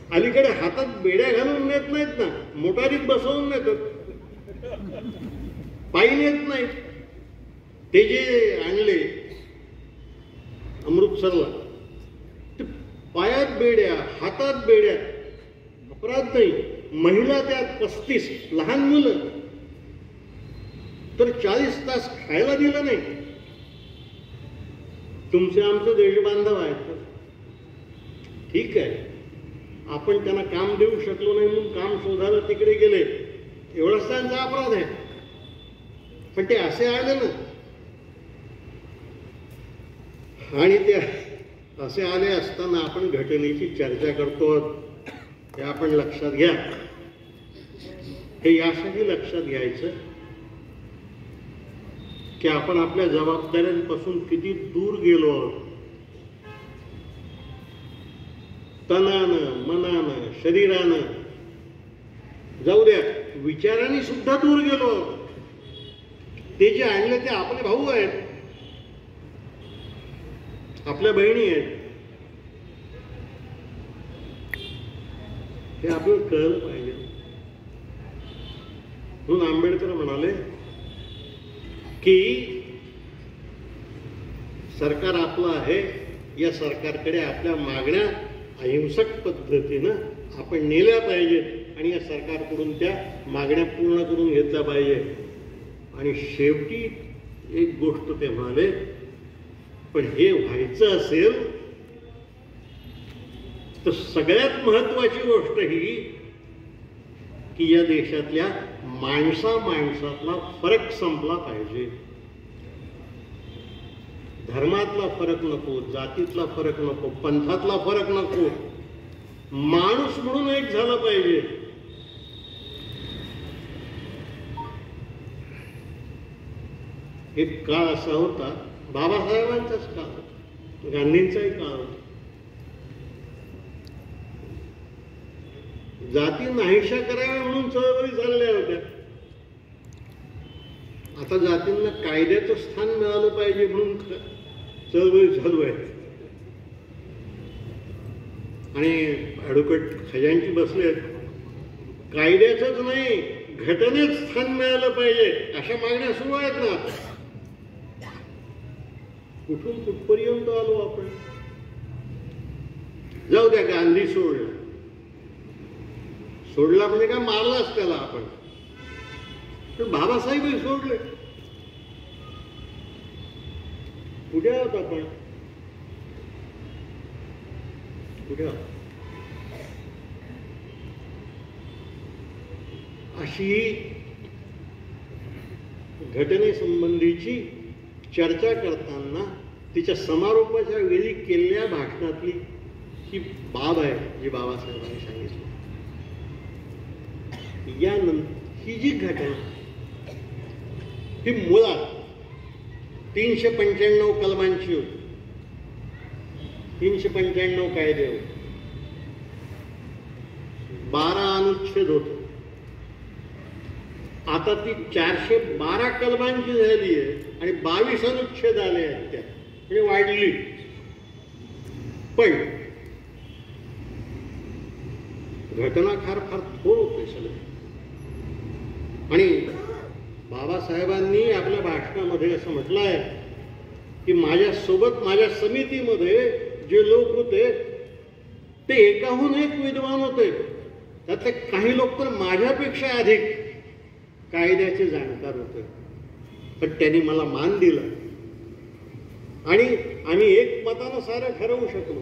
अलीकडे हातात बेड्या घालून नेत नाहीत ना, मोटारीत बसवून नेतात, पायी नेत नाहीत. ते जे आणले अमृतसरला, ते पायात बेड्या, हातात बेड्या, अपराध नाही. महिला त्यात 35, लहान मुलं तर 40 तास खायला दिलं नाही. तुमचे आमचे देशबांधव आहेत, ठीक आहे, आपण त्यांना काम देऊ शकलो नाही म्हणून काम शोधायला तिकडे गेले, एवढाच त्यांचा अपराध आहे. पण ते असे आले ना, आणि ते असे आले असताना आपण घटनेची चर्चा करतो, हे आपण लक्षात घ्या. हे यासाठी लक्षात घ्यायचं की आपण आपल्या जबाबदाऱ्यांपासून किती दूर गेलो आहोत. तनानं, मनानं, शरीरानं, जाऊ द्या, विचारांनी सुद्धा दूर गेलो. ते जे आणले ते आपले भाऊ आहेत, आपल्या बहिणी आहेत, हे आपल्याला कळलं पाहिजे. म्हणून आंबेडकर म्हणाले की सरकार आपलं आहे, या सरकारकडे आपल्या मागण्या अहिंसक पद्धतीनं आपण नेल्या पाहिजेत आणि या सरकारकडून त्या मागण्या पूर्ण करून घेतल्या पाहिजे. आणि शेवटी एक गोष्ट ते म्हणाले, पण हे व्हायचं असेल तर सगळ्यात महत्वाची गोष्ट ही की या देशातल्या माणसातला फरक संपला पाहिजे. धर्मातला फरक नको, जातीतला फरक नको, पंथातला फरक नको, माणूस म्हणून एक झालं पाहिजे. एक काळ असा होता, बाबासाहेबांचाच काळ होता, गांधींचाही काळ होता, जाती नाहीशा कराव्या म्हणून चळवळी चालल्या होत्या. आता जातींना कायद्याचं स्थान मिळालं पाहिजे म्हणून चळवळी चालू आहे. आणि ॲडव्होकेट खजांची बसले, कायद्याचंच नाही, घटनेत स्थान मिळालं पाहिजे, अशा मागण्या सुरू आहेत ना. कुठून कुठपर्यंत आलो आपण. जाऊ द्या, गांधी सोडला म्हणजे काय, मारलाच त्याला आपण, पण बाबासाहेबही सोडले. कुठे आहोत आपण, कुठे आहोत. अशी घटनेसंबंधीची चर्चा करताना तिच्या समारोपाच्या वेळी केलेल्या भाषणातली ही बाब आहे जी बाबासाहेबांनी सांगितली. यानंतर ही जी घटना ही मुळात 395 कलमांची होती, 395 कायदे होते, 12 अनुच्छेद होते. आता ती 412 कलमांची झाली आहे आणि 22 अनुच्छेद आले आहेत, त्या म्हणजे वाढली. पण घटनाकार फार थोर होते सगळे. आणि बाबासाहेबांनी आपल्या भाषणामध्ये असं म्हटलं आहे की माझ्यासोबत माझ्या समितीमध्ये जे लोक होते ते एकाहून एक विद्वान होते, त्यातले काही लोक तर माझ्यापेक्षा अधिक कायद्याचे जाणकार होते. पण त्यांनी मला मान दिला आणि आम्ही एक मतानं सारं ठरवू शकलो.